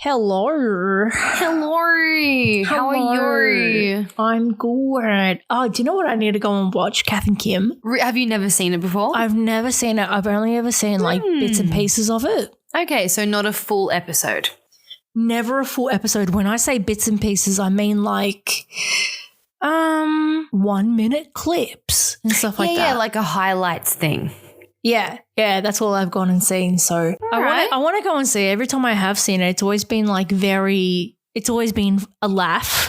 Hello. Hello. How are you? I'm good. Oh, do you know what I need to go and watch? Kath and Kim. Have you never seen it before? I've never seen it. I've only ever seen like bits and pieces of it. Okay, so not a full episode. Never a full episode. When I say bits and pieces, I mean like 1 minute clips and stuff like that. Yeah, like a highlights thing. Yeah, that's all I've gone and seen. So I want to go and see it. Every time I have seen it, it's always been like it's always been a laugh.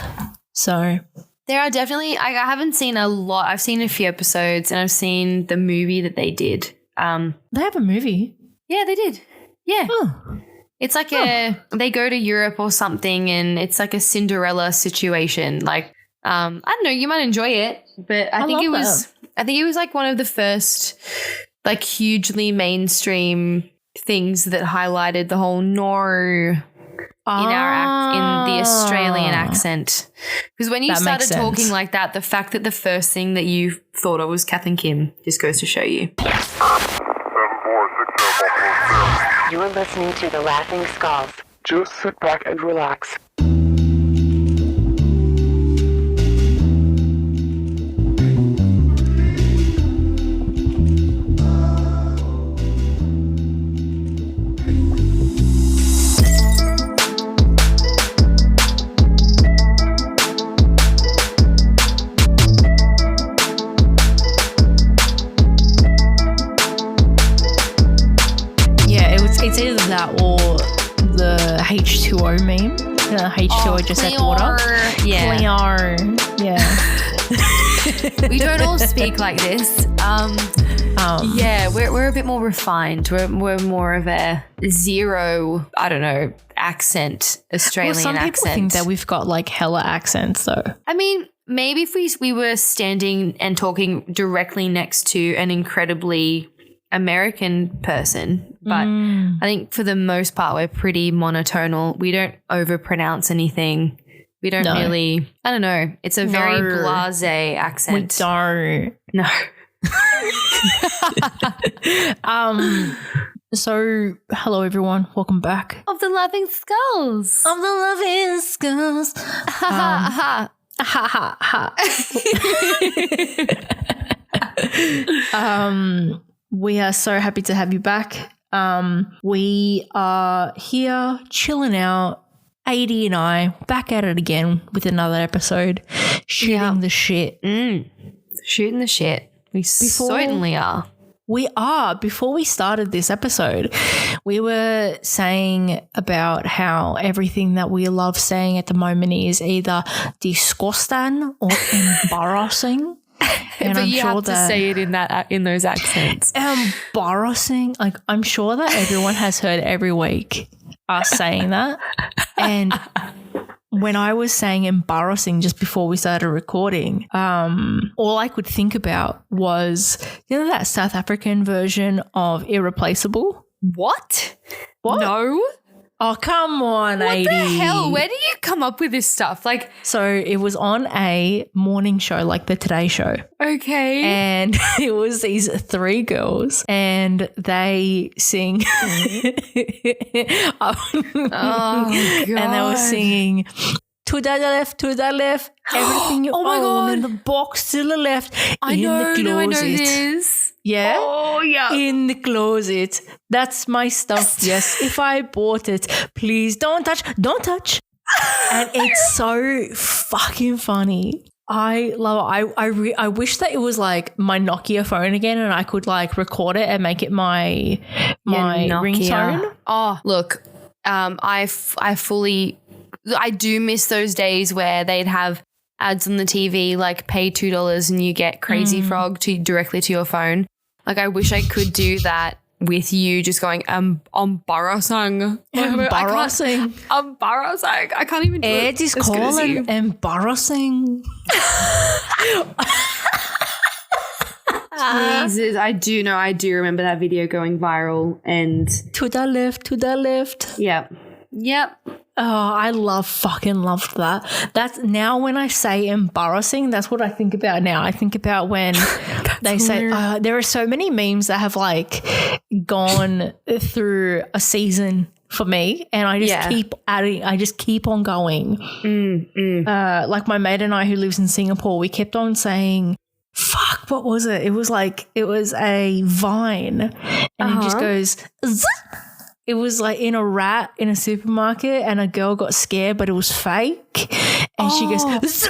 So there are definitely, I haven't seen a lot. I've seen a few episodes and I've seen the movie that they did. They have a movie? Yeah, they did. Yeah. Oh. It's like they go to Europe or something and it's like a Cinderella situation. Like, I don't know, you might enjoy it, but I think it was like one of the first like hugely mainstream things that highlighted the whole naur in the Australian accent. Because when you started talking like that, the fact that the first thing that you thought of was Kath and Kim just goes to show you. You are listening to The Laughing Skulls. Just sit back and relax. It's either that or the H2O meme. H2O just said water. Yeah. Yeah. We don't all speak like this. Yeah, we're a bit more refined. We're more of a zero, I don't know, accent, Australian accent. Some people think that we've got like hella accents though. I mean, maybe if we were standing and talking directly next to an incredibly American person, but I think for the most part we're pretty monotonal. We don't overpronounce anything. We don't really, I don't know. It's a very blasé accent. We don't. No. So hello everyone, welcome back. Of the Laughing Skulls. Of the Laughing Skulls. Ha ha ha. We are so happy to have you back. We are here chilling out. 80 and I back at it again with another episode. Shooting the shit. Shooting the shit. We certainly are. We are. Before we started this episode, we were saying about how everything that we love saying at the moment is either disgusting or embarrassing. And but you have to say it in those accents. Embarrassing. Like, I'm sure that everyone has heard every week us saying that. And when I was saying embarrassing just before we started recording, all I could think about was, you know, that South African version of Irreplaceable? What? No. Oh, come on, What 80. the hell? Where do you come up with this stuff? Like, so it was on a morning show like the Today Show. Okay. And it was these three girls and they sing. Oh, God. And they were singing to the left, everything you own in the box to the left, I know this. Yeah? Oh, yeah. In the closet. That's my stuff. Yes. If I bought it, please don't touch. And it's so fucking funny. I love it. I wish that it was like my Nokia phone again and I could like record it and make it my ringtone. Oh, look, I do miss those days where they'd have ads on the TV, like pay $2 and you get Crazy Frog directly to your phone. Like, I wish I could do that with you just going, embarrassing. Embarrassing. I can't even do it. It is called embarrassing. Jesus, I do remember that video going viral and to the left. Yep. Oh, I fucking loved that. That's now when I say embarrassing, that's what I think about now. I think about when they say, there are so many memes that have like gone through a season for me, and I just keep adding. I just keep on going. Like my mate and I, who lives in Singapore, we kept on saying, "Fuck, what was it?" It was a Vine, and it just goes. Zzz. It was like in a rat in a supermarket, and a girl got scared, but it was fake, and she goes. Zzz.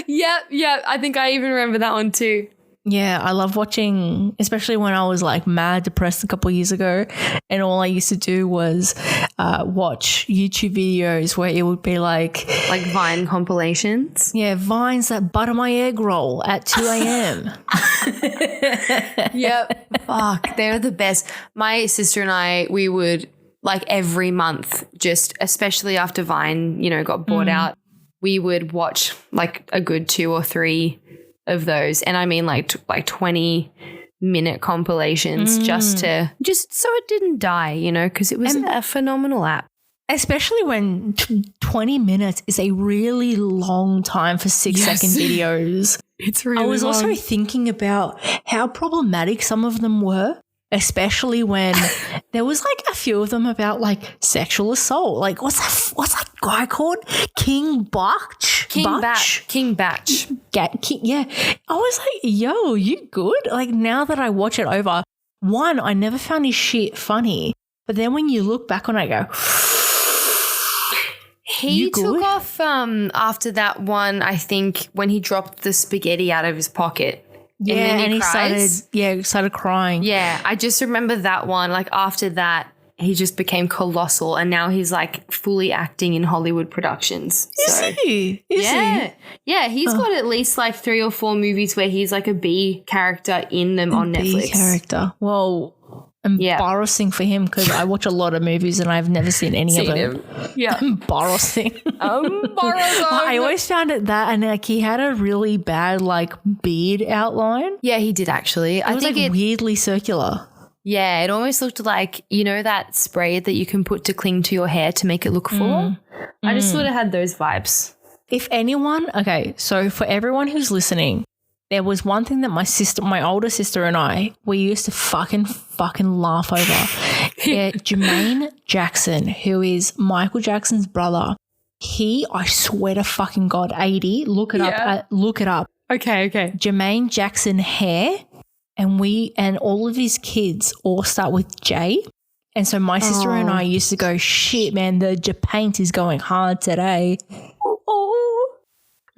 Yeah. I think I even remember that one too. Yeah, I love watching, especially when I was like mad depressed a couple of years ago, and all I used to do was watch YouTube videos where it would be like Vine compilations. Yeah, Vines that butter my egg roll at 2 a.m. Yep. Fuck, they're the best. My sister and I, we would like every month, just especially after Vine, got bought out, we would watch like a good 2 or 3 of those, and I mean like 20-minute compilations just so it didn't die, because it was a phenomenal app. Especially when 20 minutes is a really long time for 6-second videos. It's really I was long. also thinking about how problematic some of them were, especially when there was like a few of them about like sexual assault. Like what's that guy called? King Batch? King Batch. Yeah. I was like, yo, you good? Like now that I watch it over, one, I never found his shit funny. But then when you look back on it, I go, he took off after that one, I think, when he dropped the spaghetti out of his pocket. Yeah, and he started crying. Yeah, I just remember that one. Like after that, he just became colossal, and now he's like fully acting in Hollywood productions. Is he? Yeah, he's got at least like 3 or 4 movies where he's like a B character in them on Netflix. B character. Well, embarrassing for him because I watch a lot of movies and I've never seen any of them. Yeah. Embarrassing. I always found it that, and like he had a really bad like beard outline. Yeah, he did actually. I think like weirdly circular. Yeah, it almost looked like, that spray that you can put to cling to your hair to make it look full. I just sort of had those vibes. If anyone, so for everyone who's listening, there was one thing that my older sister and I, we used to fucking laugh over. Yeah, Jermaine Jackson, who is Michael Jackson's brother, I swear to fucking God, 80, look it up. Okay. Jermaine Jackson hair, and all of his kids all start with J. And so my sister and I used to go, shit, man, the paint is going hard today.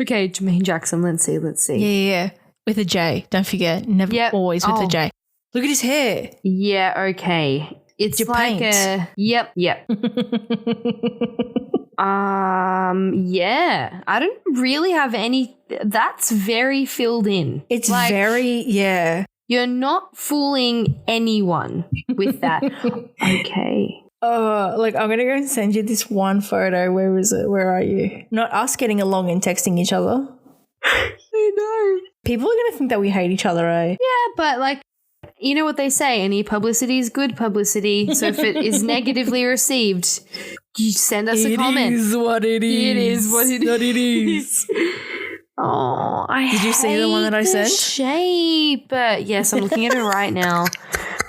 Okay, Jermaine Jackson, let's see. Yeah. With a J, don't forget. Never always with a J. Look at his hair. Yeah, okay. It's your like paint. Yep. Yeah. I don't really have any. That's very filled in. It's like, very, yeah. You're not fooling anyone with that. Okay. I'm going to go and send you this one photo. Where is it? Where are you? Not us getting along and texting each other. I know. People are going to think that we hate each other, eh? Yeah, but like, you know what they say, any publicity is good publicity. So if it is negatively received, you send us a comment. It is what it is. It is what it is. Oh, Did you see the one that I sent? Shape. Yes, I'm looking at it right now.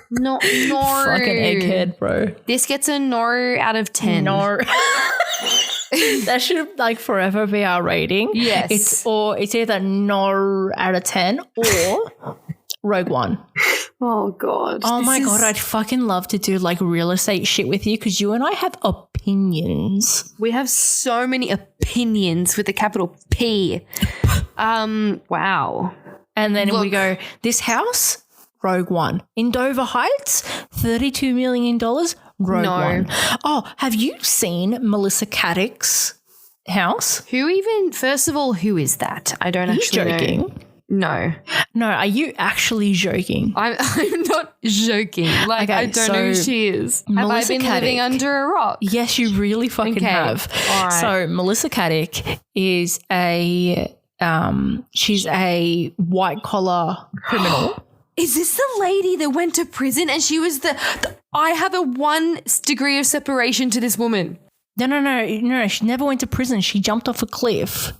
No. Fucking egghead, bro. This gets a no out of 10. No. That should like forever be our rating. Yes. It's either no out of 10 or Rogue One. Oh God. Oh my God, I'd fucking love to do like real estate shit with you because you and I have opinions. We have so many opinions with a capital P. Wow. And then we go, this house, Rogue One. In Dover Heights, $32 million, Rogue One. Oh, have you seen Melissa Caddick's house? First of all, who is that? I don't actually know. Joking? No. No, are you actually joking? I'm not joking. Like, Okay, I don't know who she is. Melissa have I been living Caddick. under a rock? Yes, you really fucking have. All right. So Melissa Caddick is she's a white collar criminal. Is this the lady that went to prison and she was I have a 1 degree of separation to this woman. No. She never went to prison. She jumped off a cliff.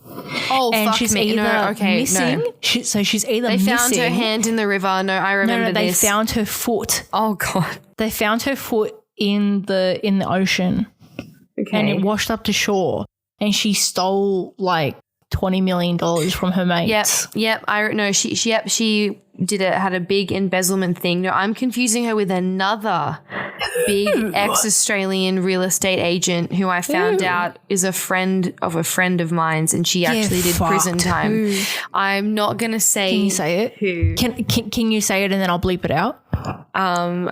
Oh, and fuck she's me. either missing. No. So she's either They missing. found her hand in the river. No, I remember No, they this. found her foot. Oh, God. They found her foot in the ocean. Okay. And it washed up to shore, and she stole like $20 million from her mates. Yep. She did it. Had a big embezzlement thing. No, I'm confusing her with another big ex-Australian real estate agent who I found out is a friend of mine's, and she actually did prison time. Who? I'm not gonna say. Can you say it? Who? Can you say it and then I'll bleep it out?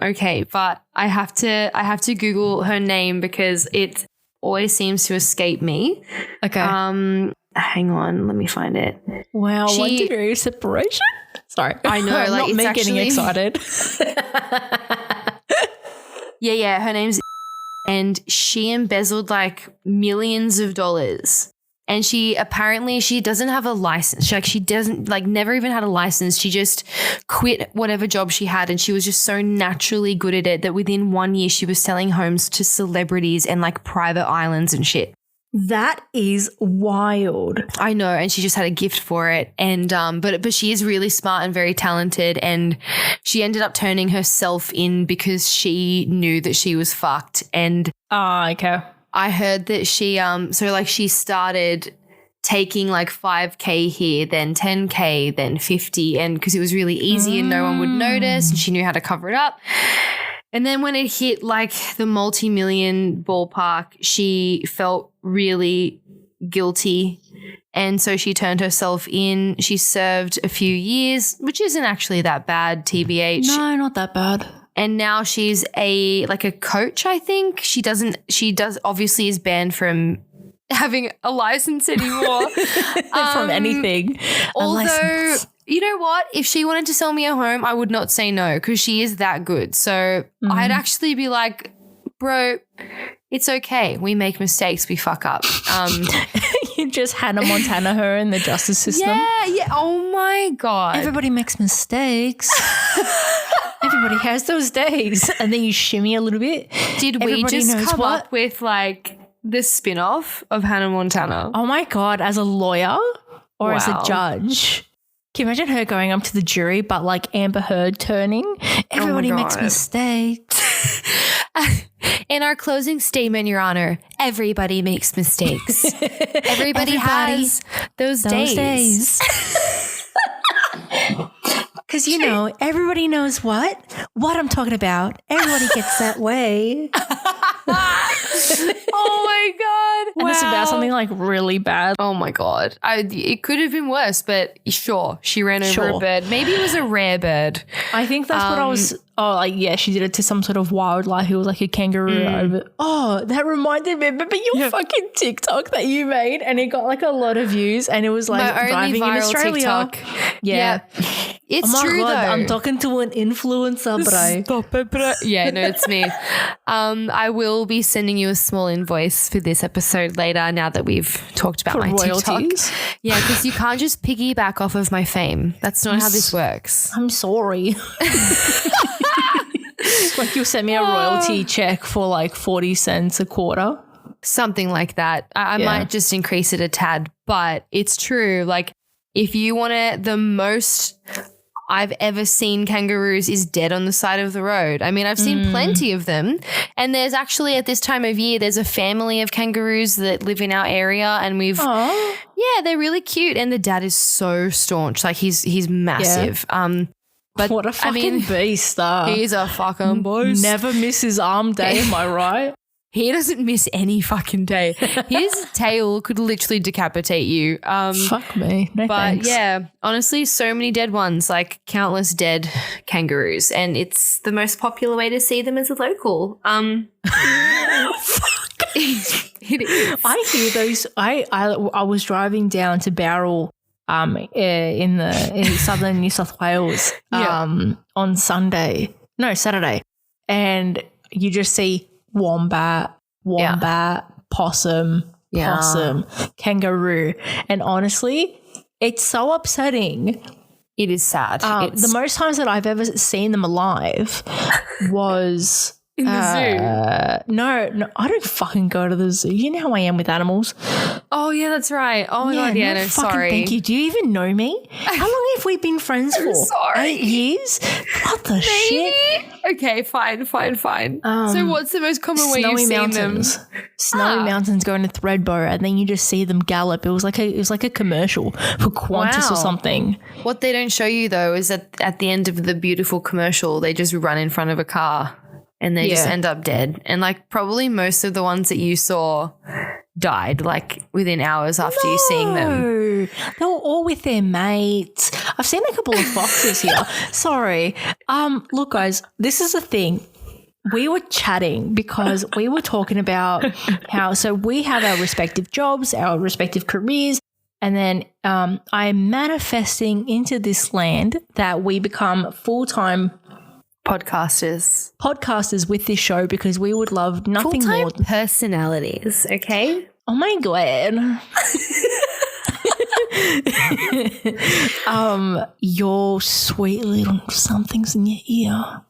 Okay, but I have to Google her name because it always seems to escape me. Okay. Hang on, let me find it. Wow, 1 degree separation? Sorry. I know, like not it's me getting excited. Yeah, her name's and she embezzled like millions of dollars. And she doesn't have a license. She doesn't never even had a license. She just quit whatever job she had, and she was just so naturally good at it that within 1 year she was selling homes to celebrities and like private islands and shit. That is wild. I know, and she just had a gift for it. And but she is really smart and very talented, and she ended up turning herself in because she knew that she was fucked. And okay. I heard that she started taking like 5K here, then 10K, then 50, and because it was really easy and no one would notice, and she knew how to cover it up. And then when it hit like the multi-million ballpark, she felt really guilty. And so she turned herself in. She served a few years, which isn't actually that bad, TBH. No, not that bad. And now she's a coach, I think. She obviously is banned from having a license anymore. From anything. Although, you know what? If she wanted to sell me a home, I would not say no because she is that good. So I'd actually be like, bro, it's okay. We make mistakes. We fuck up. You just Hannah Montana her in the justice system. Yeah. Oh, my God. Everybody makes mistakes. Everybody has those days. And then you shimmy a little bit. Did we Everybody just knows come what? up with the spin-off of Hannah Montana? Oh, my God. As a lawyer or as a Wow. judge. Can you imagine her going up to the jury but like Amber Heard turning? Everybody makes God. mistakes. In our closing statement, Your Honor, everybody makes mistakes. Everybody has those days. Because, everybody knows what I'm talking about. Everybody gets that way. Oh, my God. And it's about something like really bad. Oh, my God. It could have been worse, but sure, she ran over a Sure. bird. Maybe it was a rare bird. I think that's what I was. Oh, she did it to some sort of wildlife. It was like a kangaroo over. Oh, that reminded me. Remember your fucking TikTok that you made, and it got like a lot of views, and it was like My only driving in viral Australia. TikTok. Yeah. It's Oh my true, God, though. I'm talking to an influencer, bro. Stop it, bro. Yeah, no, it's me. I will be sending you a small invoice for this episode later now that we've talked about For my royalties? TikTok. Yeah, because you can't just piggyback off of my fame. That's not how this works. I'm sorry. Like you'll send me a royalty check for like 40 cents a quarter. Something like that. I might just increase it a tad, but it's true. Like if you want to, the most I've ever seen kangaroos is dead on the side of the road. I mean, I've seen plenty of them. And there's actually at this time of year, there's a family of kangaroos that live in our area, and yeah, they're really cute. And the dad is so staunch. Like he's massive. But What a fucking beast. he's a fucking beast. Never misses arm day, am I right? He doesn't miss any fucking day. His tail could literally decapitate you. Fuck me. No But thanks. yeah, honestly, so many dead ones, like countless dead kangaroos. And it's the most popular way to see them as a local. It is. I hear those. I was driving down to Bowral in southern New South Wales on Saturday, and you just see wombat, possum, kangaroo, and honestly, it's so upsetting. It is sad. The most times that I've ever seen them alive was in the zoo. No, I don't fucking go to the zoo. You know how I am with animals. Oh, yeah, that's right. Oh, my God. Yeah, no, fucking sorry. Thank you. Do you even know me? How long have we been friends for? sorry. 8 years? What the shit? Okay, fine. So what's the most common way you've seen them? Snowy mountains going to Threadbow, and then you just see them gallop. It was like a commercial for Qantas or something. What they don't show you though is that at the end of the beautiful commercial, they just run in front of a car and they just end up dead. And like probably most of the ones that you saw died like within hours after you seeing them. They were all with their mates. I've seen a couple of foxes here. Sorry. Look, guys, this is a thing. We were chatting because we were talking about how so we have our respective jobs, our respective careers, and then I'm manifesting into this land that we become full-time podcasters with this show because we would love nothing full-time more than personalities, okay? Oh my God. Your sweet little something's in your ear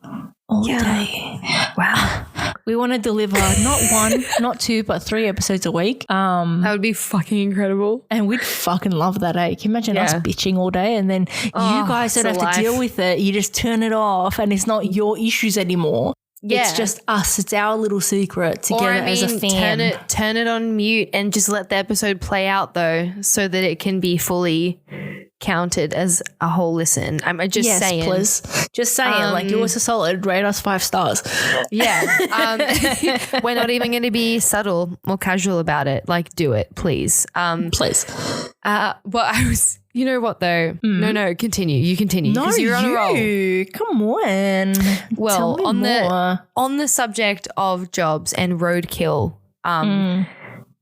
all day. Wow. We want to deliver not one, not two, but 3 episodes a week. That would be fucking incredible. And we'd fucking love that, eh? Can you imagine us bitching all day and then you guys don't have to deal with it. You just turn it off and it's not your issues anymore. Yeah. It's just us. It's our little secret together as a fan. Turn it on mute and just let the episode play out though so that it can be fully counted as a whole listen. I'm just saying. Yes, please. Just saying. Like, yours are solid. Rate us 5 stars. Yeah. We're not even going to be subtle or casual about it. Like, do it, please. Please. Well, you know what though? No, continue. You continue because you're on a roll. Come on. Well, on the subject of jobs and roadkill,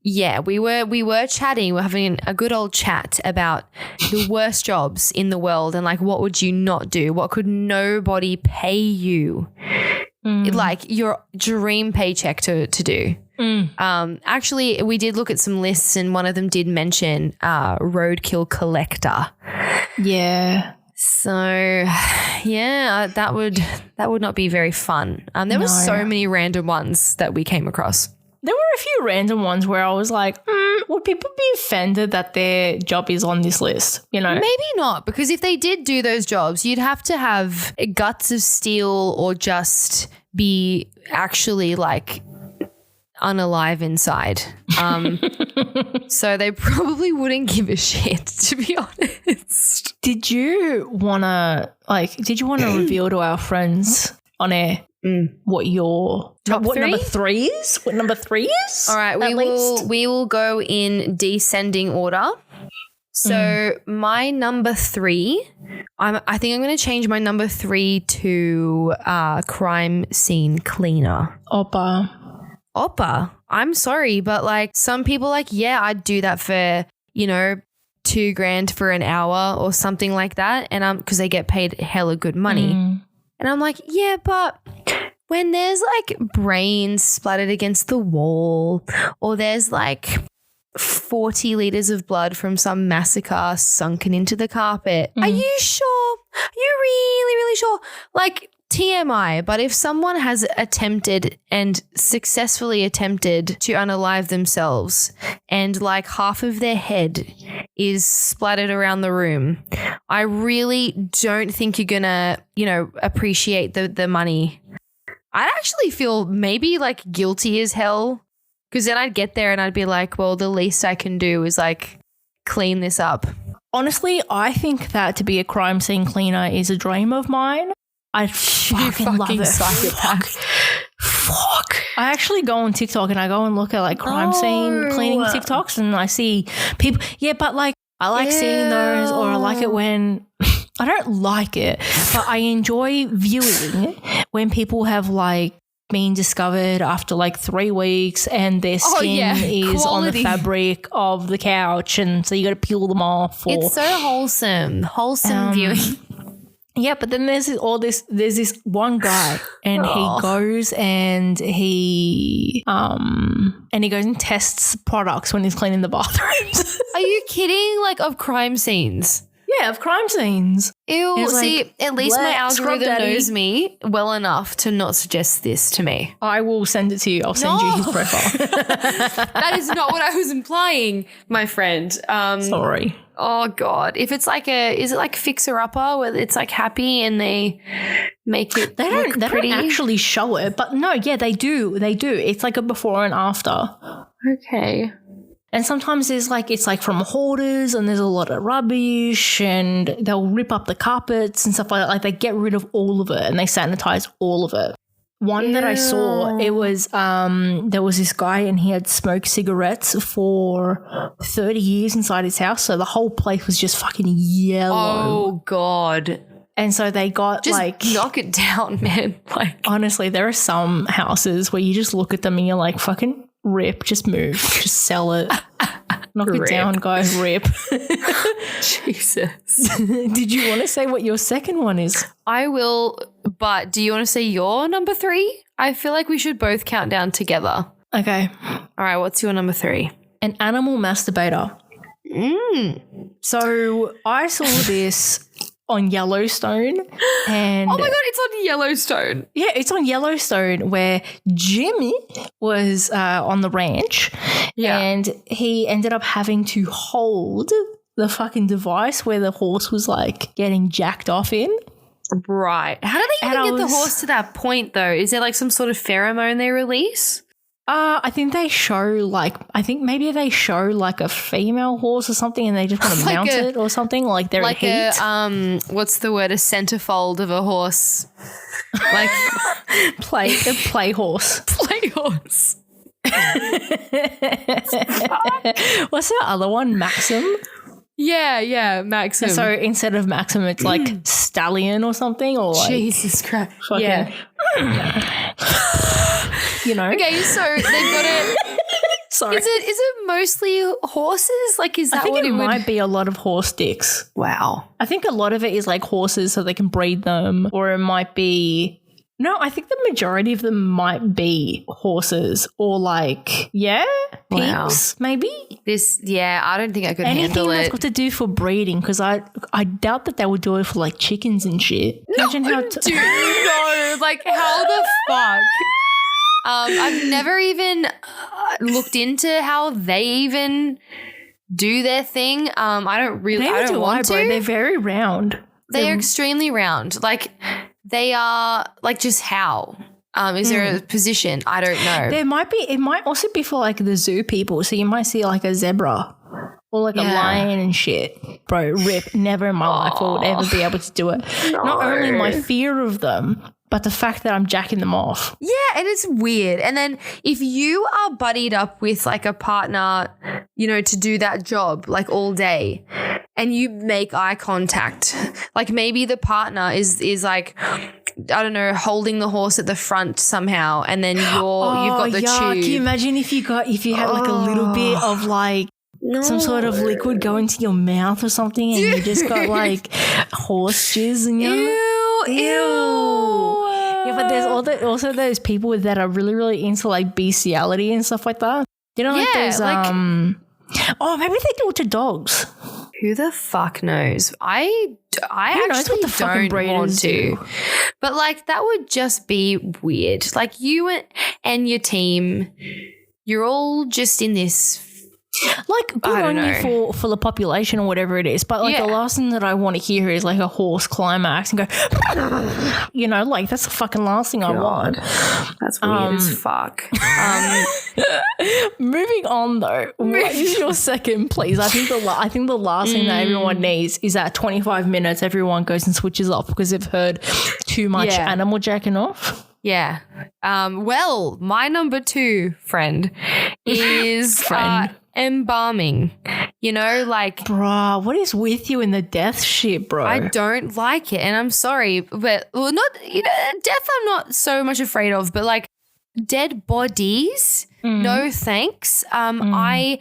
yeah, we were chatting. We're having a good old chat about the worst jobs in the world and like what would you not do? What could nobody pay you? Like your dream paycheck to do. Actually, we did look at some lists and one of them did mention roadkill collector. Yeah. So, yeah, that would not be very fun. There were so many random ones that we came across. There were a few random ones where I was like, would people be offended that their job is on this list? You know? Maybe not, because if they did do those jobs, you'd have to have guts of steel or just be actually like unalive inside. So they probably wouldn't give a shit, to be honest. Did you want to reveal to our friends on air what your what number 3 is? What number 3 is? All right, we will go in descending order. So my number 3, I think I'm going to change my number 3 to crime scene cleaner. Oppa. I'm sorry, but like some people like, yeah, I'd do that for, $2,000 for an hour or something like that. And because they get paid hella good money. And I'm like, yeah, but when there's like brains splattered against the wall or there's like 40 liters of blood from some massacre sunken into the carpet, are you sure? Are you really, really sure? Like, TMI, but if someone has attempted and successfully attempted to unalive themselves and like half of their head is splattered around the room, I really don't think you're gonna, appreciate the money. I'd actually feel maybe like guilty as hell because then I'd get there and I'd be like, well, the least I can do is like clean this up. Honestly, I think that to be a crime scene cleaner is a dream of mine. I fucking love it. Psychopath. Fuck. I actually go on TikTok and I go and look at like crime scene cleaning TikToks and I see people. Yeah, but like I like seeing those, or I like it when I don't like it, but I enjoy viewing when people have like been discovered after like 3 weeks and their skin is on the fabric of the couch, and so you got to peel them off. It's so wholesome viewing. Yeah, but then there's this one guy and he goes and he goes and tests products when he's cleaning the bathrooms. Are you kidding? Like of crime scenes? Yeah, of crime scenes. Ew, It's see, like, at least my "Bleh, scrub algorithm daddy." knows me well enough to not suggest this to me. I will send it to you. I'll send you his No. profile. That is not what I was implying, my friend. Sorry. Oh God. If it's like is it like Fixer Upper where it's like happy and they make it They look pretty? don't actually show it, but no, yeah, they do. They do. It's like a before and after. Okay. And sometimes it's like from hoarders and there's a lot of rubbish and they'll rip up the carpets and stuff like that. Like they get rid of all of it and they sanitize all of it. One that I saw, it was there was this guy and he had smoked cigarettes for 30 years inside his house. So the whole place was just fucking yellow. Oh God. And so they got Just like, knock it down, man. Like honestly, there are some houses where you just look at them and you're like, fucking rip, just move, just sell it. Knock it Rip. down, guys, rip. Jesus. Did you want to say what your second one is? I will, but do you want to say your number 3? I feel like we should both count down together. Okay. All right, what's your number 3? An animal masturbator. So I saw this on Yellowstone and Oh my God, it's on Yellowstone. yeah, it's on Yellowstone where Jimmy was on the ranch and he ended up having to hold the fucking device where the horse was like getting jacked off in. Right. How do they And even I get the was- horse to that point though? Is there like some sort of pheromone they release? I think they show maybe they show like a female horse or something and they just want to Like mount a- it or something like they're Like in heat. a what's the word? A centerfold of a horse. Like A play horse. play horse. What's that other one? Maxim? Yeah, Maxim. So instead of Maxim, it's like stallion or something, or like Jesus Christ. fucking, Yeah. you know. Okay, so they've got it. Sorry. Is it mostly horses? Like, is that I think what it it would? might be a lot of horse dicks. Wow. I think a lot of it is like horses so they can breed them, or it might be. No, I think the majority of them might be horses or like, Wow. pigs, maybe. I don't think I could Anything handle that's it. got to do for breeding, because I doubt that they would do it for like chickens and shit. Imagine how Dude, no, like how the fuck? I've never even looked into how they even do their thing. I don't really. Neither I don't do want bro. to. They're very round. They are extremely round. Like they are. Like just how? Is there a position? I don't know. There might be. It might also be for like the zoo people. So you might see like a zebra or like a lion and shit. Bro, rip. Never in my life I would ever be able to do it. Not only my fear of them, but the fact that I'm jacking them off. Yeah, and it's weird. And then if you are buddied up with like a partner, to do that job like all day and you make eye contact, like maybe the partner is like, I don't know, holding the horse at the front somehow and then you've got the yuck. tube. Can you imagine if you had like a little bit of like some sort of liquid go into your mouth or something and you just got like horse jizz in your Ew. Yeah, but there's also those people that are really, really into like bestiality and stuff like that. Like those maybe they do it to dogs. Who the fuck knows? I Who knows actually what the fucking don't want breeders to. do. But like that would just be weird. Like you and your team, you're all just in this. Like good I on don't you for the population or whatever it is. But like the last thing that I want to hear is like a horse climax and go, like that's the fucking last thing I want. That's weird as fuck. Moving on though, what is your second, please? I think the last thing that everyone needs is that 25 minutes everyone goes and switches off because they've heard too much animal jacking off. Yeah. Well, my number 2 friend is embalming. Like Bruh, what is with you in the death shit, bro? I don't like it, and I'm sorry, but not death. I'm not so much afraid of, but like dead bodies. No thanks. I've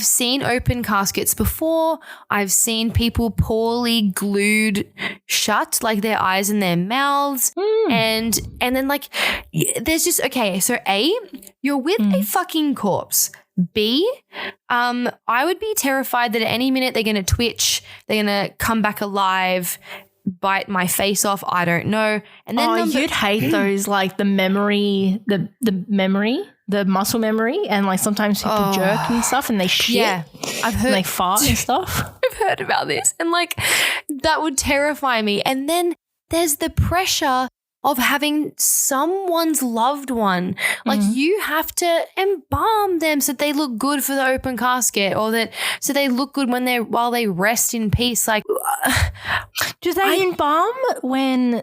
seen open caskets before. I've seen people poorly glued shut, like their eyes and their mouths. And then like there's just so A, you're with a fucking corpse. B, I would be terrified that at any minute they're gonna twitch, they're gonna come back alive, bite my face off. I don't know. And then you'd hate those, like the memory, the memory, the muscle memory, and like sometimes people jerk and stuff and they shit. Yeah, I've heard. And they fart and stuff. I've heard about this, and like that would terrify me. And then there's the pressure of having someone's loved one. Like you have to embalm them so that they look good for the open casket, or that so they look good while they rest in peace. Like, do they embalm when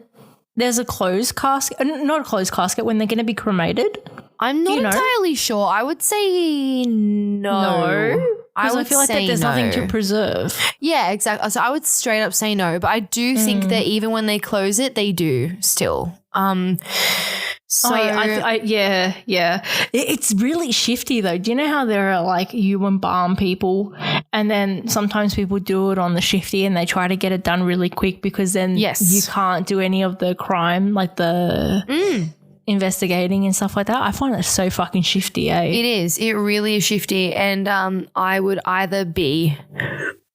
there's a closed casket? Not a closed casket, when they're going to be cremated? I'm not entirely sure. I would say no. I feel like that there's nothing to preserve. Yeah, exactly. So I would straight up say no, but I do think that even when they close it, they do still. It's really shifty though. Do you know how there are like you embalm people and then sometimes people do it on the shifty and they try to get it done really quick because then you can't do any of the crime, like the investigating and stuff like that. I find that so fucking shifty, eh? It is. It really is shifty. And I would either be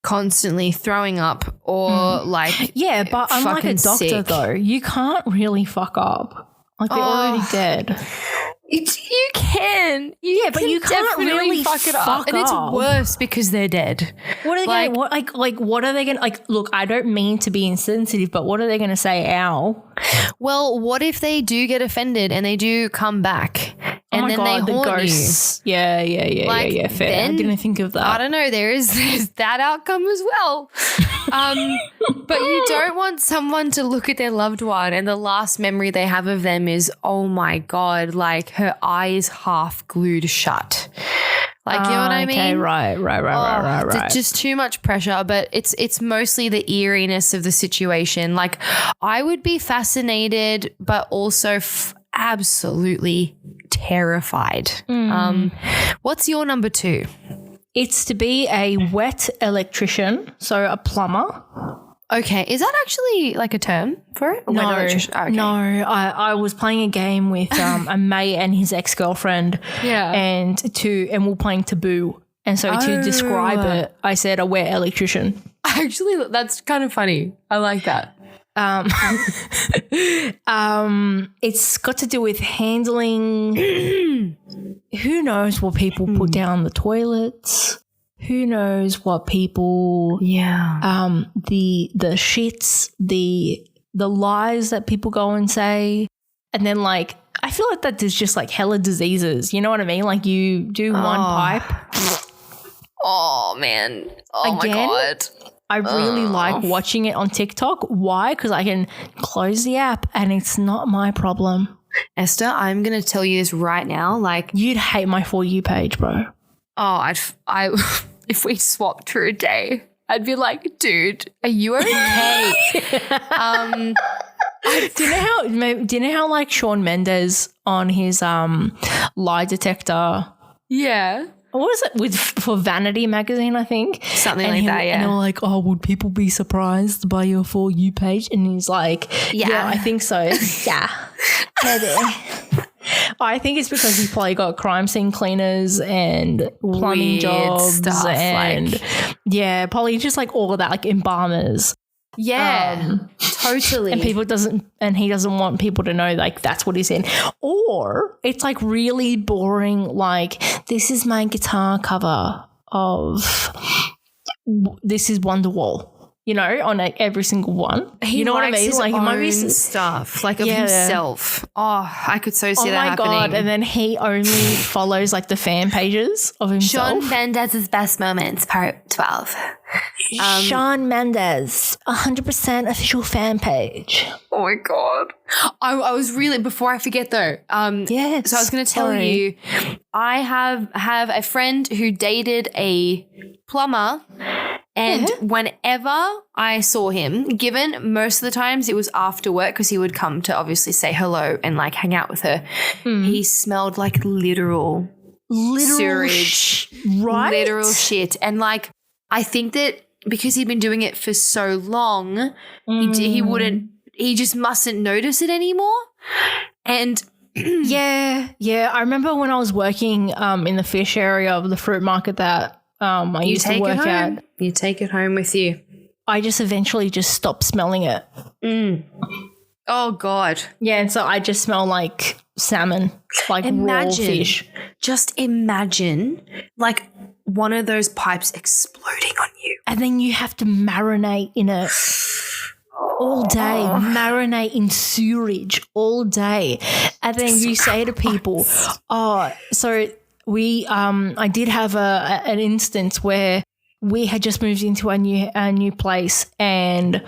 constantly throwing up or like but unlike a doctor sick. though, you can't really fuck up. Like they're already dead. You can. But you can't really fuck it up. And it's worse because they're dead. What are they what are they going to like, look, I don't mean to be insensitive, but what are they going to say, ow? Well, what if they do get offended and they do come back and then they haunt you? Yeah, fair. I didn't think of that. I don't know. There's that outcome as well. But you don't want someone to look at their loved one and the last memory they have of them is, oh my God, like her eye is half glued shut. Like, you know what I mean? Okay, right. Just too much pressure, but it's mostly the eeriness of the situation. Like, I would be fascinated, but also absolutely terrified. What's your number 2? It's to be a wet electrician, so a plumber. Okay, is that actually like a term for it? No, I was playing a game with a mate and his ex-girlfriend, and we're playing Taboo, and so to describe it, I said a wet electrician. Actually, that's kind of funny. I like that. It's got to do with handling. Who knows what people put down the toilets? Who knows what people, the shits, the lies that people go and say. And then like, I feel like that there's just like hella diseases. You know what I mean? Like you do one pipe. Oh, man. Oh, again, my God. I really like watching it on TikTok. Why? Because I can close the app and it's not my problem. Esther, I'm going to tell you this right now. Like, you'd hate my For You page, bro. Oh, if we swapped for a day, I'd be like, dude, are you okay? Do you know how like Shawn Mendes on his lie detector? Yeah. What was it for Vanity magazine, I think? Something like that, yeah. And they were like, oh, would people be surprised by your For You page? And he's like, yeah I think so. Yeah. Maybe. I think it's because he probably got crime scene cleaners and plumbing weird jobs stuff, and probably just like all of that, like embalmers. Yeah, totally. And he doesn't want people to know like that's what he's in. Or it's like really boring, like this is my guitar cover of this is Wonderwall. You know, on every single one. You know what I mean? His like own stuff, like of himself. Oh, I could so see that happening. Oh my God! And then he only follows like the fan pages of himself. Shawn Mendes' best moments, part 12. Shawn Mendes, 100% official fan page. Oh my God! I was really, before I forget though. Yes. So I was going to tell you, I have a friend who dated a plumber. And whenever I saw him, given most of the times it was after work because he would come to obviously say hello and like hang out with her, he smelled like literal sewage, right? Literal shit. And like, I think that because he'd been doing it for so long, he just mustn't notice it anymore. And yeah. I remember when I was working in the fish area of the fruit market that I used to work at. You take it home with you. I just eventually just stopped smelling it. Oh, God. Yeah, and so I just smell like salmon, like raw fish. Just imagine like one of those pipes exploding on you. And then you have to marinate in it all day, marinate in sewage all day. And then you say to people, oh, so I did have an instance where we had just moved into our new place and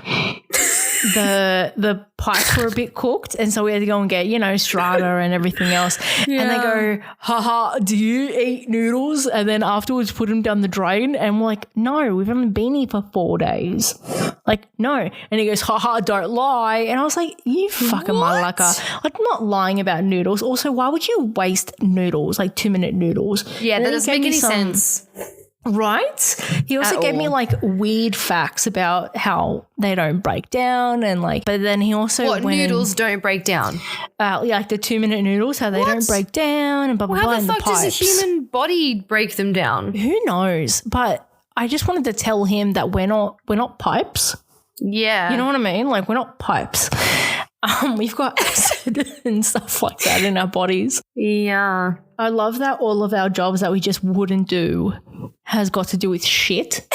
the pipes were a bit cooked, and so we had to go and get, strata and everything else. Yeah. And they go, haha, do you eat noodles? And then afterwards put them down the drain. And we're like, no, we've only been here for 4 days. Like, no. And he goes, haha, don't lie. And I was like, you fucking malaka. Like, I'm not lying about noodles. Also, why would you waste noodles, like 2-minute noodles? Yeah, that doesn't make any sense. Right? He also gave me like weird facts about how they don't break down and like, but then he also noodles don't break down? Like the 2-minute noodles, how they don't break down and blah, blah, blah. How the fuck does a human body break them down? Who knows? But I just wanted to tell him that we're not pipes. Yeah. You know what I mean? Like we're not pipes. We've got acid and stuff like that in our bodies. Yeah. I love that all of our jobs that we just wouldn't do has got to do with shit.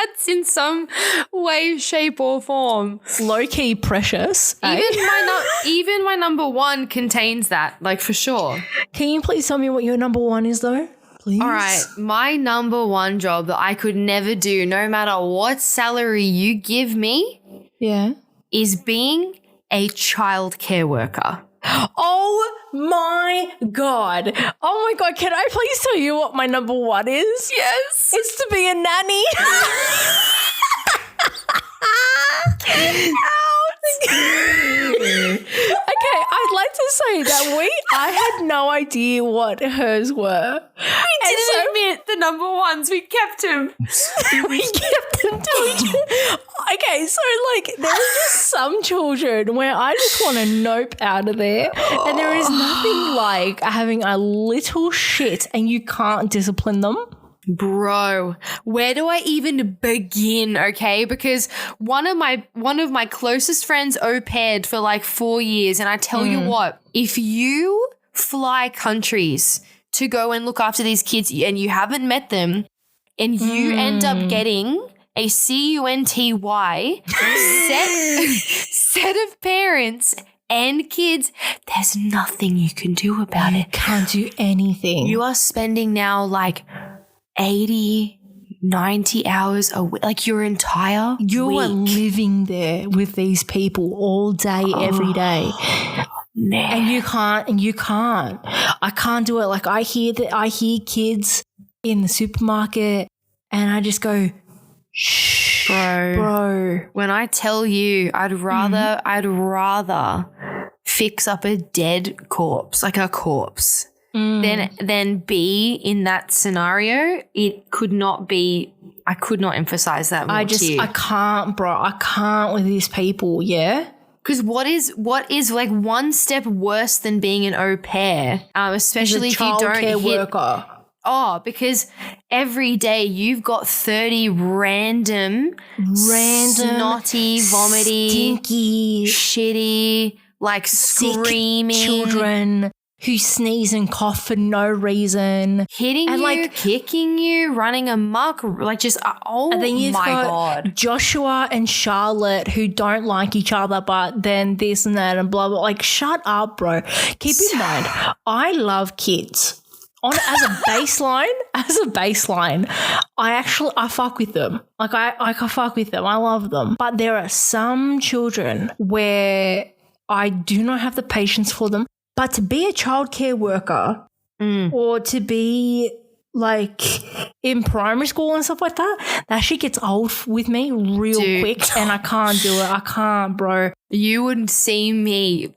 It's in some way, shape or form. Low-key precious. Even my number one contains that, like for sure. Can you please tell me what your number one is though? Please. All right. My number one job that I could never do, no matter what salary you give me. Yeah. Is being a childcare worker. Oh my God. Oh my God. Can I please tell you what my number one is? Yes. It's to be a nanny. Get out. Okay, I'd like to say that I had no idea what hers were. We didn't admit the number ones. We kept them. We kept them to each other. Okay, so like there are just some children where I just want to nope out of there, and there is nothing like having a little shit and you can't discipline them. Bro, where do I even begin, okay? Because one of my closest friends au paired for like 4 years, and I tell you what, if you fly countries to go and look after these kids and you haven't met them and you end up getting a CUNTY set of parents and kids, there's nothing you can do about it. Can't do anything. You are spending now like 80, 90 hours a week, like your entire week. You are living there with these people all day, every day. Man. And you can't. I can't do it. Like I hear kids in the supermarket and I just go, shh, bro. When I tell you, I'd rather fix up a dead corpse, like a corpse. Then be in that scenario. It could not be. I could not emphasize that more. I can't, bro. I can't with these people. Yeah. Because what is like one step worse than being an au pair, especially if you don't hit worker. Oh, because every day you've got 30 random snotty, vomity, stinky, shitty, like screaming children who sneeze and cough for no reason. Hitting and you, like, kicking you, running amok, like just, oh and then you've my got God. Joshua and Charlotte who don't like each other, but then this and that and blah, blah. Like, shut up, bro. Keep in mind, I love kids. As a baseline, I fuck with them. Like, I can fuck with them. I love them. But there are some children where I do not have the patience for them. But to be a childcare worker or to be like in primary school and stuff like that shit gets old with me real quick and I can't do it. I can't, bro. You would see me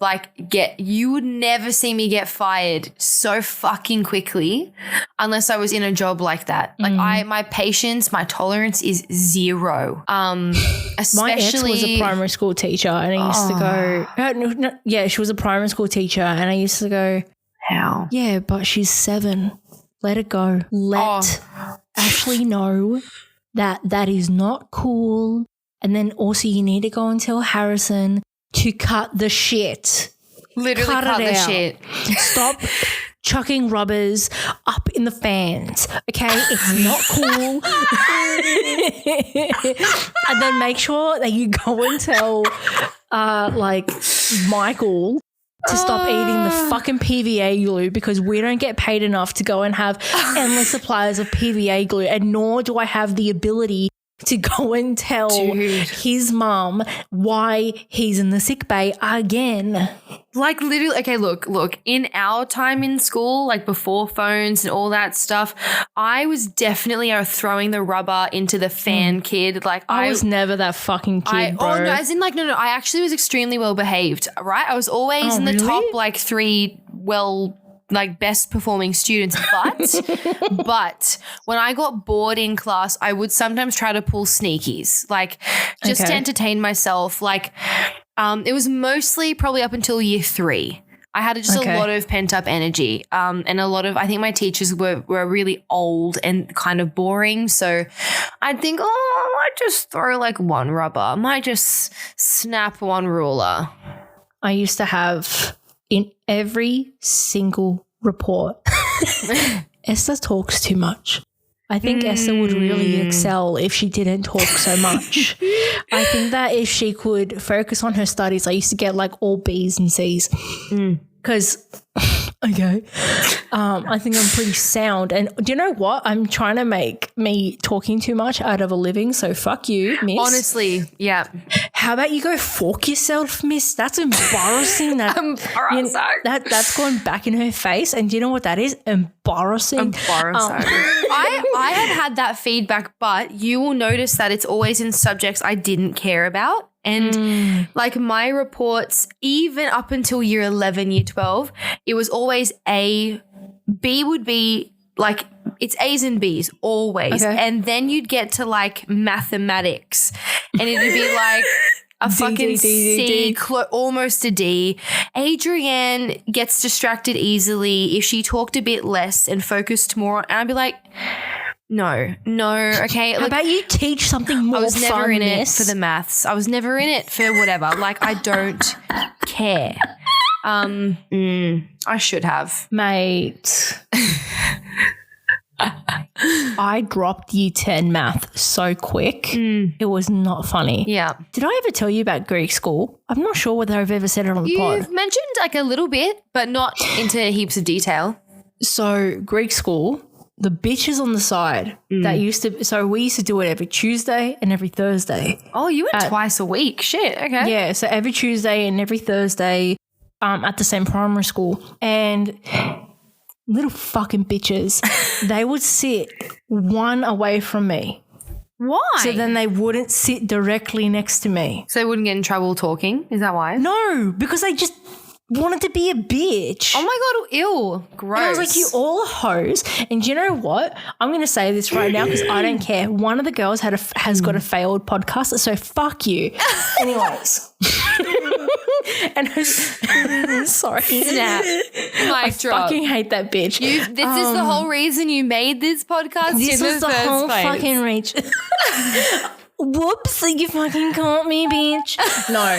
you would never see me get fired so fucking quickly unless I was in a job like that. Like my patience, my tolerance is zero. Especially my ex was a primary school teacher and I used to go, she was a primary school teacher and I used to go, how? Yeah, but she's 7. Let it go. Let Ashley know that is not cool. And then also you need to go and tell Harrison to cut the shit. Literally cut the out. shit. Stop chucking rubbers up in the fans. Okay, it's not cool. And then make sure that you go and tell Michael to stop eating the fucking PVA glue, because we don't get paid enough to go and have endless supplies of PVA glue, and nor do I have the ability to go and tell his mum why he's in the sick bay again. Like literally, okay, look, in our time in school, like before phones and all that stuff, I was definitely throwing the rubber into the fan kid. Like I was never that fucking kid, bro. Oh, no, as in like, no, I actually was extremely well behaved, right? I was always in the top like 3 best performing students, but when I got bored in class, I would sometimes try to pull sneakies, like just to entertain myself. Like it was mostly probably up until year 3. I had just a lot of pent up energy, and a lot of, I think my teachers were really old and kind of boring. So I'd think, I might just throw like one rubber. I might just snap one ruler. I used to have in every single report, Esther talks too much. I think Esther would really excel if she didn't talk so much. I think that if she could focus on her studies, I used to get like all B's and C's because, I think I'm pretty sound. And do you know what? I'm trying to make me talking too much out of a living, so fuck you, miss. Honestly, yeah. How about you go fork yourself, miss? That's embarrassing. That's going back in her face. And do you know what that is? Embarrassing. I have had that feedback, but you will notice that it's always in subjects I didn't care about. And like my reports, even up until year 11, year 12, it was always A. B would be like, it's A's and B's always. Okay. And then you'd get to like mathematics and it'd be like a fucking C, almost a D. Adrienne gets distracted easily if she talked a bit less and focused more. And I'd be like, no, okay. How about you teach something more fun? I was never in it for the maths. I was never in it for whatever. Like, I don't care. I should have. Mate. I dropped year 10 math so quick. It was not funny. Yeah. Did I ever tell you about Greek school? I'm not sure whether I've ever said it on the pod. You've mentioned like a little bit, but not into heaps of detail. So Greek school, the bitches on the side that we used to do it every Tuesday and every Thursday. Oh, you went twice a week. Shit. Okay. Yeah. So every Tuesday and every Thursday at the same primary school. And little fucking bitches, they would sit one away from me. Why? So then they wouldn't sit directly next to me. So they wouldn't get in trouble talking? Is that why? No, because they just wanted to be a bitch. Oh my God, ew. Gross. And I was like, you all hoes. And do you know what? I'm going to say this right now because I don't care. One of the girls has got a failed podcast, so fuck you. Anyways. And sorry. Snap. I fucking hate that bitch. This is the whole reason you made this podcast. This was the whole fucking reach. Whoops, you fucking caught me, bitch. No.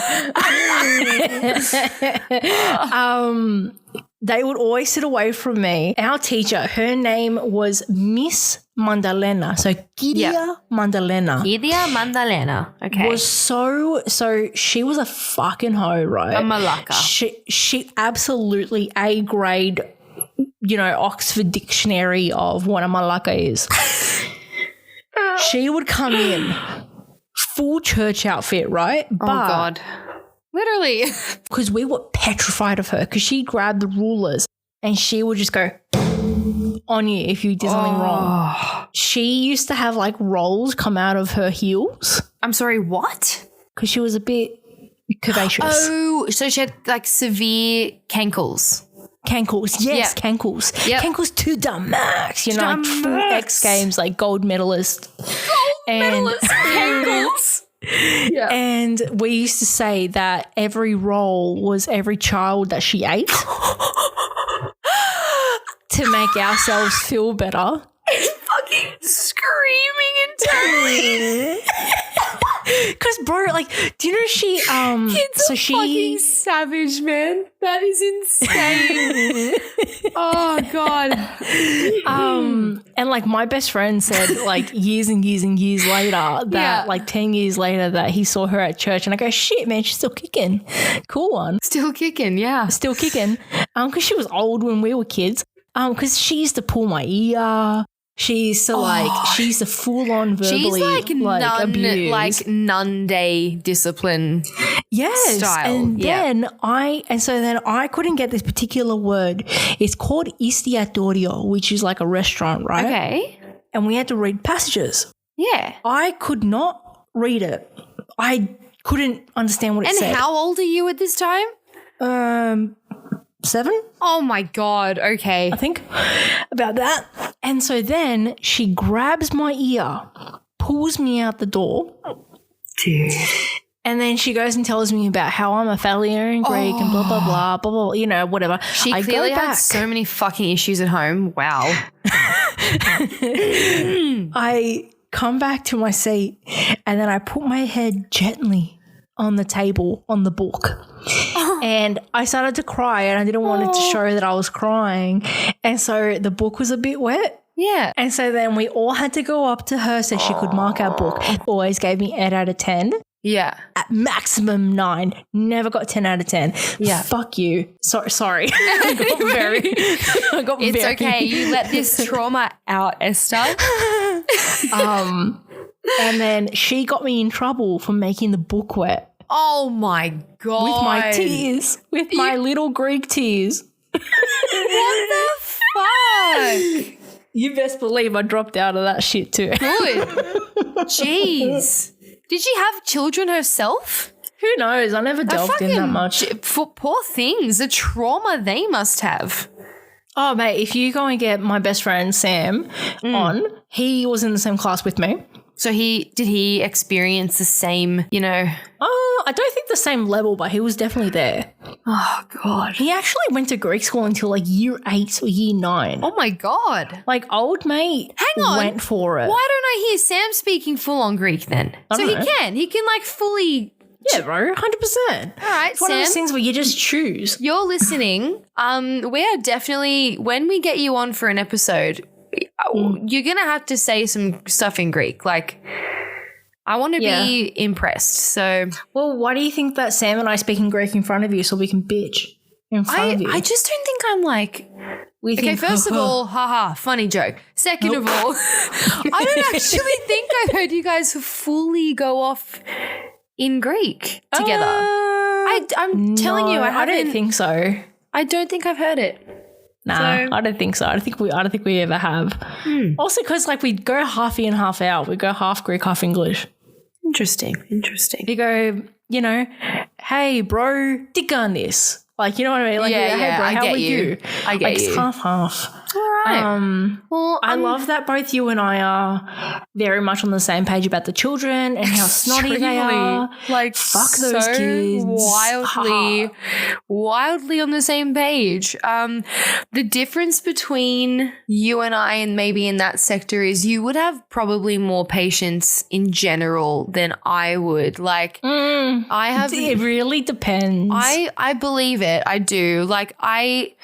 They would always sit away from me. Our teacher, her name was Miss Mandalena. So Kiria Mandalena. Kiria Mandalena. Okay. Was so she was a fucking hoe, right? A malaka. She absolutely A grade, Oxford Dictionary of what a malaka is. She would come in full church outfit, right? Oh, God. Literally. Because we were petrified of her because she grabbed the rulers and she would just go on you if you did something wrong. She used to have like rolls come out of her heels. I'm sorry, what? Because she was a bit curvaceous. Oh, so she had like severe cankles. Cankles, yes, cankles. Yep. Cankles to the max, like full X Games, like gold medalist. Cankles. Yeah. And we used to say that every roll was every child that she ate to make ourselves feel better. Fucking screaming Because, bro, like, do you know she Kid's so a fucking savage, man. That is insane. Oh God. and like my best friend said like years and years and years later that like 10 years later that he saw her at church, and I go, shit, man, she's still kicking. Cool one. Still kicking, yeah. Still kicking. Because she was old when we were kids. Because she used to pull my ear. She used to full on verbally abuse. Like nun day discipline. Yes. Style. And then I couldn't get this particular word. It's called istiatorio, which is like a restaurant, right? Okay. And we had to read passages. Yeah. I could not read it. I couldn't understand what it said. And how old are you at this time? 7? Oh my God. Okay. I think about that. And so then she grabs my ear, pulls me out the door. Dude. And then she goes and tells me about how I'm a failure in Greek and blah, blah, blah, blah, blah, you know, whatever. She clearly had so many fucking issues at home. Wow. I come back to my seat and then I put my head gently on the table on the book. And I started to cry and I didn't want it to show that I was crying. And so the book was a bit wet. Yeah. And so then we all had to go up to her so she could mark our book. Always gave me 8 out of 10. Yeah. At maximum 9. Never got 10 out of 10. Yeah. Fuck you. Sorry. I got It's very okay. You let this trauma out, Esther. And then she got me in trouble for making the book wet. Oh my God. With my tears. With my little Greek tears. What the fuck? You best believe I dropped out of that shit too. Good. Jeez. Did she have children herself? Who knows? I never delved in that much. Poor things. The trauma they must have. Oh, mate, if you go and get my best friend Sam on, he was in the same class with me. So did he experience the same, you know? Oh, I don't think the same level, but he was definitely there. Oh, God. He actually went to Greek school until like year 8 or year 9. Oh, my God. Like old mate Hang on. went for it. Why don't I hear Sam speaking full-on Greek then? So he can. He can like fully... Yeah, bro, 100%. All right, it's one of those things where you just choose. You're listening. We are definitely, when we get you on for an episode, you're going to have to say some stuff in Greek. Like, I want to be impressed. So, well, why do you think that Sam and I speak in Greek in front of you so we can bitch in front of you? I just don't think I'm like... Okay, first of all, haha, funny joke. Second of all, I don't actually think I heard you guys fully go off in Greek together. I'm telling you, I don't think so. I don't think I've heard it. Nah, So- I don't think so. I don't think we ever have. Also, because like we go half in, half out. We go half Greek, half English. Interesting. We go, you know, hey, bro, dig on this. Like, you know what I mean? Like, Yeah, hey, bro, I how get are you? I get like, you. It's half. All right. Well, I love that both you and I are very much on the same page about the children and how snotty they are. Like, fuck those so kids. wildly on the same page. The difference between you and I and maybe in that sector is you would have probably more patience in general than I would. Like, I have... It really depends. I believe it. I do. Like, I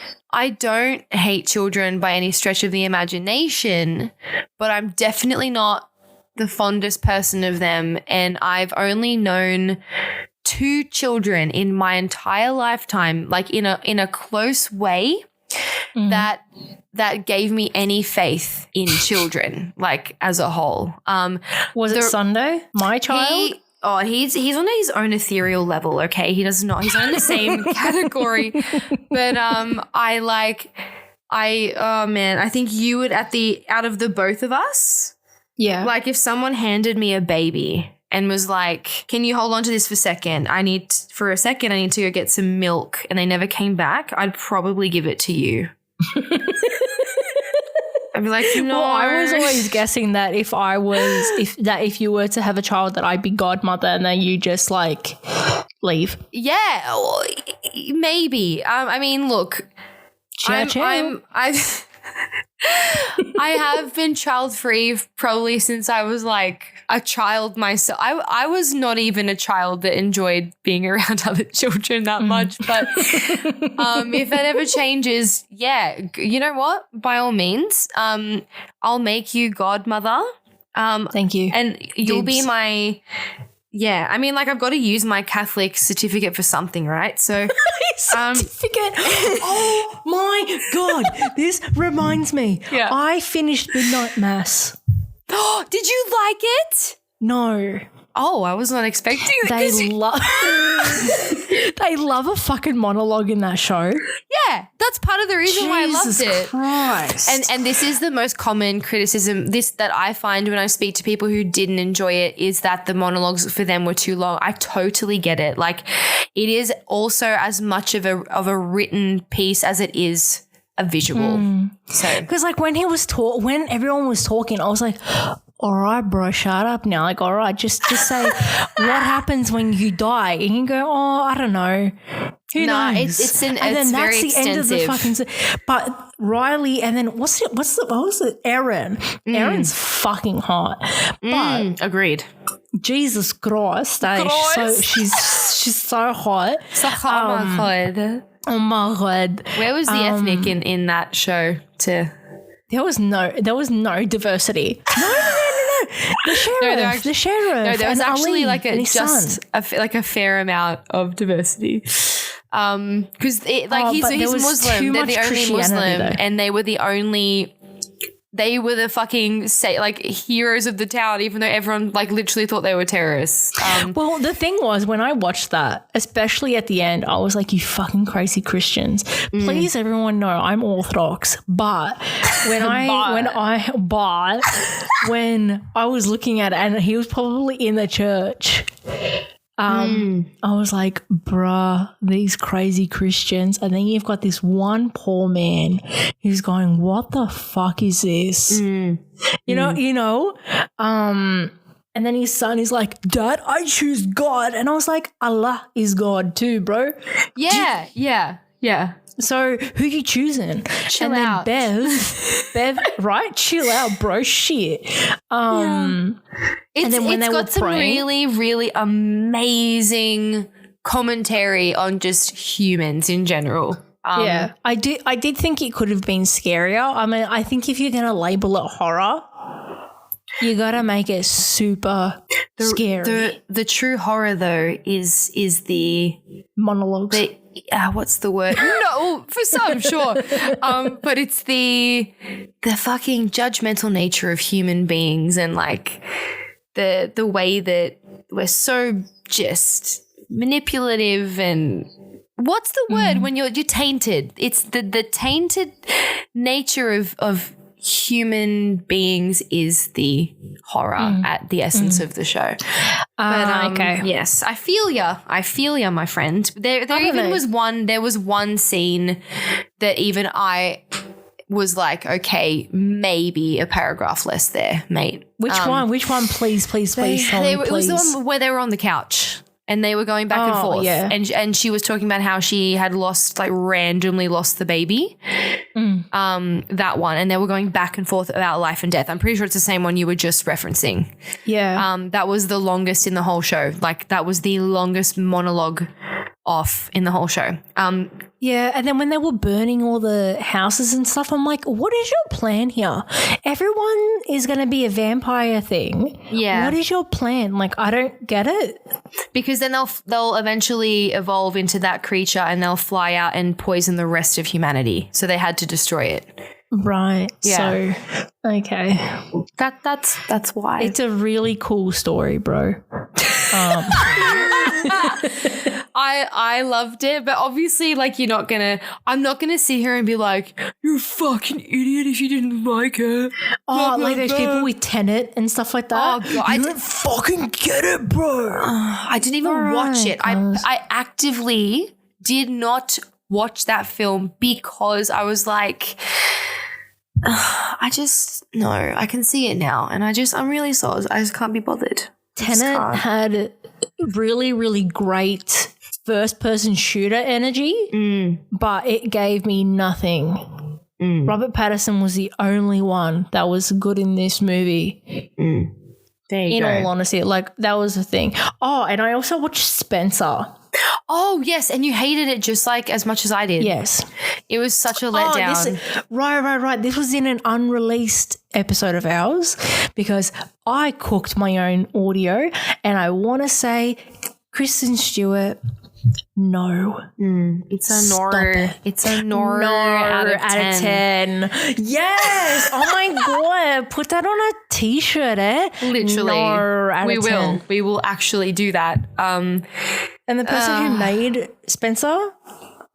don't hate children by any stretch of the imagination, but I'm definitely not the fondest person of them. And I've only known 2 children in my entire lifetime, like in a close way, that gave me any faith in children, like as a whole. Was it Sunday? My child? He's on his own ethereal level, okay? He's not in the same category. But I think you would out of the both of us, Yeah. like if someone handed me a baby and was like, can you hold on to this for a second? I need to go get some milk, and they never came back, I'd probably give it to you. I'd be like, no. Well, I was always guessing that if you were to have a child, that I'd be godmother and then you just like leave. Yeah, maybe. I mean, look, I have been child-free probably since I was like a child myself. I was not even a child that enjoyed being around other children that much. But if that ever changes, yeah, you know what? By all means, I'll make you godmother. Thank you. And you'll be my... Yeah, I mean, like, I've got to use my Catholic certificate for something, right? So, certificate. Oh my God! This reminds me. Yeah. I finished midnight mass. Did you like it? No. Oh, I was not expecting that. They love a fucking monologue in that show. Yeah, that's part of the reason why I loved Jesus it. Christ. And this is the most common criticism that I find when I speak to people who didn't enjoy it, is that the monologues for them were too long. I totally get it. Like, it is also as much of a written piece as it is a visual. So, because like when when everyone was talking, I was like, all right, bro, shut up now. Like, all right, just say what happens when you die. And you go, oh, I don't know. Who knows? It's very extensive. End of the fucking. But Riley, and then what was it? Erin. Erin's fucking hot. But agreed. Jesus Christ, she's so hot. So hot. Oh my God. Where was the ethnic in that show? There was no diversity. No. The sheriff. No, there was actually like a fair amount of diversity. Because he's Muslim. They're the only Muslim, and they were the only. They were the fucking heroes of the town, even though everyone like literally thought they were terrorists. Well, the thing was, when I watched that, especially at the end, I was like, you fucking crazy Christians. Please, everyone know I'm Orthodox. But when when I was looking at it, and he was probably in the church, I was like, bruh, these crazy Christians. And then you've got this one poor man who's going, what the fuck is this? You know? And then his son is like, Dad, I choose God. And I was like, Allah is God too, bro. Yeah. So who you choosing? Chill out. Bev, right? Chill out, bro. Shit. And then when it's got some really, really amazing commentary on just humans in general. Yeah, I did think it could have been scarier. I mean, I think if you're going to label it horror, you got to make it super scary. The true horror, though, is the monologues. What's the word? No, for some, sure. But it's the fucking judgmental nature of human beings, and like the way that we're so just manipulative, and what's the word when you're tainted? It's the tainted nature of human beings is the horror at the essence of the show. But okay. Yes, I feel ya, my friend. There was one scene that even I was like, okay, maybe a paragraph less there, mate. Which one? Please tell me, please. It was the one where they were on the couch. And they were going back and forth. Yeah. And she was talking about how she had randomly lost the baby. That one. And they were going back and forth about life and death. I'm pretty sure it's the same one you were just referencing. Yeah. That was the longest in the whole show. Like, that was the longest monologue off in the whole show. Yeah, and then when they were burning all the houses and stuff, I'm like, what is your plan here? Everyone is going to be a vampire thing. Yeah. What is your plan? Like, I don't get it. Because then they'll eventually evolve into that creature, and they'll fly out and poison the rest of humanity. So they had to destroy it. Right. Yeah. So, okay. That's why. It's a really cool story, bro. I loved it, but obviously, like, I'm not gonna sit here and be like, you're a fucking idiot if you didn't like her. Oh, like those people with Tenet and stuff like that. Oh God, you don't fucking get it, bro. I didn't even watch it. I actively did not watch that film because I was like, I can see it now, and I'm really sorry. I just can't be bothered. Tenet had really, really great first-person shooter energy, but it gave me nothing Robert Pattinson was the only one that was good in this movie. There you in go. all honesty, like that was the thing. Oh, and I also watched Spencer. Oh, yes. And you hated it just like as much as I did. Yes. It was such a letdown. Right. This was in an unreleased episode of ours because I cooked my own audio, and I want to say Kristen Stewart, no. It's a Nor. It's a Nor out of 10. Yes. Oh my God. Put that on a t-shirt, eh? Literally. Nor out of 10. We will actually do that. And the person who made Spencer,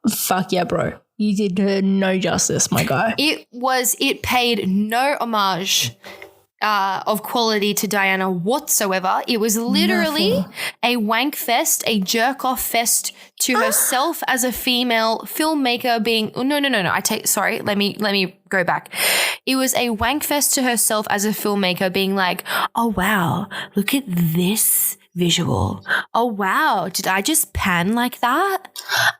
fuck yeah, bro. You did her no justice, my guy. It paid no homage of quality to Diana whatsoever. It was literally a wank fest, a jerk off fest to herself as a female filmmaker being no. Let me go back. It was a wank fest to herself as a filmmaker being like, oh wow, look at this visual. Oh wow, did I just pan like that?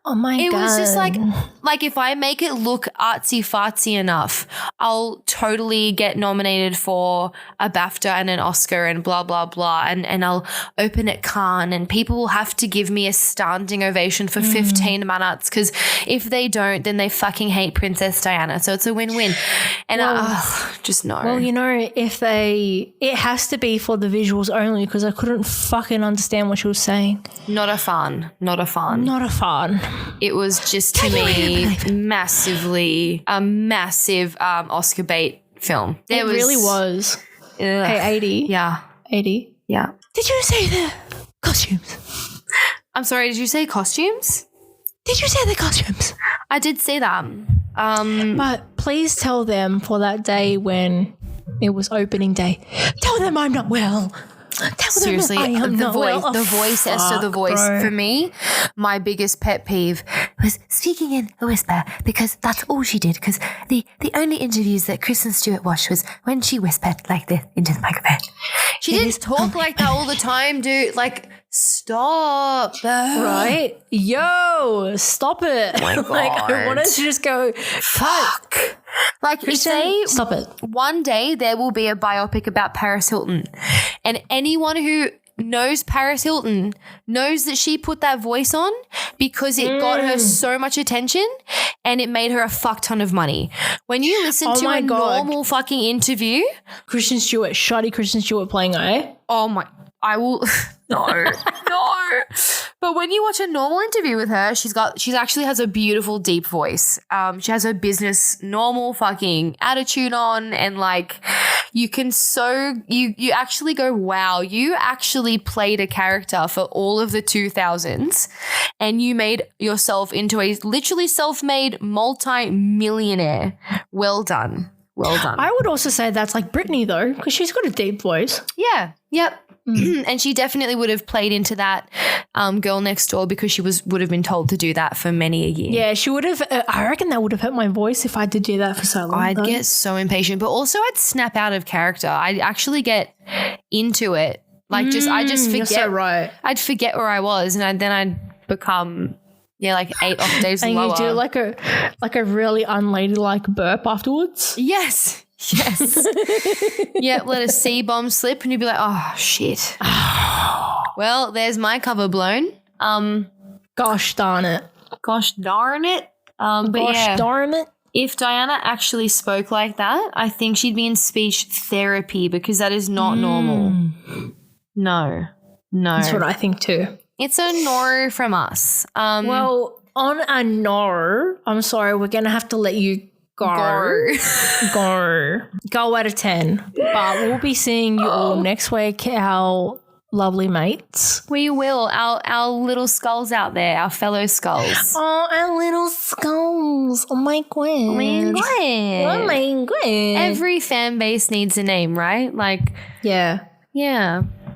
Oh my God. It was just like if I make it look artsy fartsy enough, I'll totally get nominated for a BAFTA and an Oscar and blah blah blah, and I'll open at Cannes and people will have to give me a standing ovation for 15 minutes, because if they don't, then they fucking hate Princess Diana. So it's a win-win. And just no. Well, you know, it has to be for the visuals only, because I couldn't fucking understand what she was saying. Not a fan. It was just to me a massive Oscar bait film. It really was. Hey, 80. Yeah. 80. Yeah. Did you say the costumes? I'm sorry, did you say costumes? Did you say the costumes? I did say that. But please tell them for that day when it was opening day. Tell them I'm not well. Seriously, the voice, Esther, the voice. Bro. For me, my biggest pet peeve was speaking in a whisper, because that's all she did. Because the only interviews that Kristen Stewart watched was when she whispered like this into the microphone. She didn't talk like that all the time, dude. Like, stop. Right? Yo, stop it. Oh my God. Like, I wanted to just go, fuck. Like, Kristen, stop it. One day there will be a biopic about Paris Hilton, and anyone who knows Paris Hilton knows that she put that voice on because it got her so much attention and it made her a fuck ton of money. When you listen to a normal fucking interview, Kristen Stewart, shoddy Kristen Stewart playing her. Oh my, I will no. But when you watch a normal interview with her, she actually has a beautiful deep voice. She has her business normal fucking attitude on, and like you actually go, wow, you actually played a character for all of the 2000s and you made yourself into a literally self-made multi-millionaire. Well done. I would also say that's like Britney though, because she's got a deep voice. Yeah. Yep. And she definitely would have played into that girl next door, because she would have been told to do that for many a year. Yeah, she would have. I reckon that would have hurt my voice if I did do that for so long. I'd get so impatient, but also I'd snap out of character. I'd actually get into it. Like I just forget. You're so right. I'd forget where I was, and then I'd become like 8 octaves and lower. And you do like a really unladylike burp afterwards. Yes. Yeah, let a C-bomb slip and you'd be like, oh, shit. Well, there's my cover blown. Gosh darn it. Darn it. If Diana actually spoke like that, I think she'd be in speech therapy, because that is not normal. No. That's what I think too. It's a no from us. Well, on a no, I'm sorry, we're going to have to let you go out of 10. But we'll be seeing you all next week, our lovely mates. We will. Our little skulls out there, our fellow skulls. Oh, our little skulls. Oh my God. Every fan base needs a name, right? Like, yeah.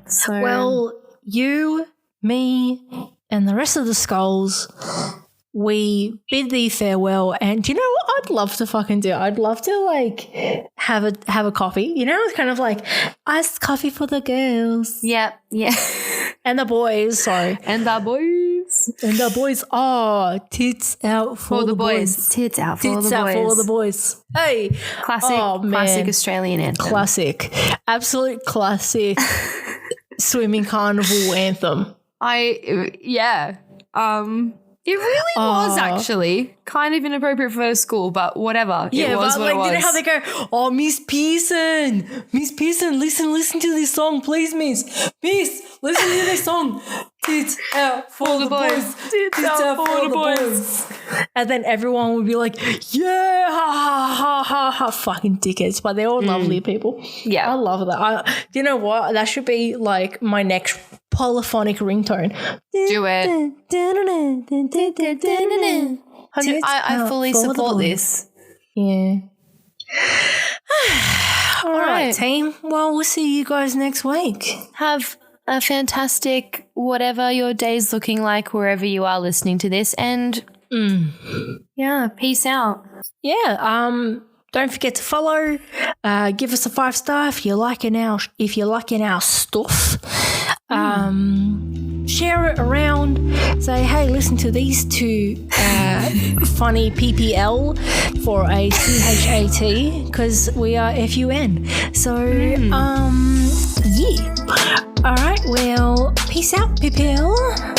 So, well, you, me, and the rest of the skulls, we bid thee farewell. And do you know what I'd love to fucking do? I'd love to like have a coffee. You know, it's kind of like iced coffee for the girls. Yeah. And the boys, sorry. And the boys. And the boys are tits out for the boys. Tits out for Tits the out boys. for the boys. Hey. Classic Australian anthem. Classic. Absolute classic swimming carnival anthem. It really was actually kind of inappropriate for school, but whatever. Yeah, it was but what it was. you know how they go, oh, Miss Pearson, listen to this song, please, Miss, listen to this song. Tits out for the boys. Tits out for the boys. And then everyone would be like, yeah, ha, ha, ha, ha, fucking dickheads. But they're all lovely people. Yeah. I love that. You know what? That should be like my next polyphonic ringtone. Do it. I fully support this. Yeah. All right, right. team. Well, we'll see you guys next week. Have a fantastic whatever your day's looking like wherever you are listening to this, and peace out. Yeah. Don't forget to follow. Give us a 5-star if you're liking our stuff. Share it around. Say, hey, listen to these two funny PPL for a CHAT because we are FUN. So, yeah. All right. Well, peace out, PPL.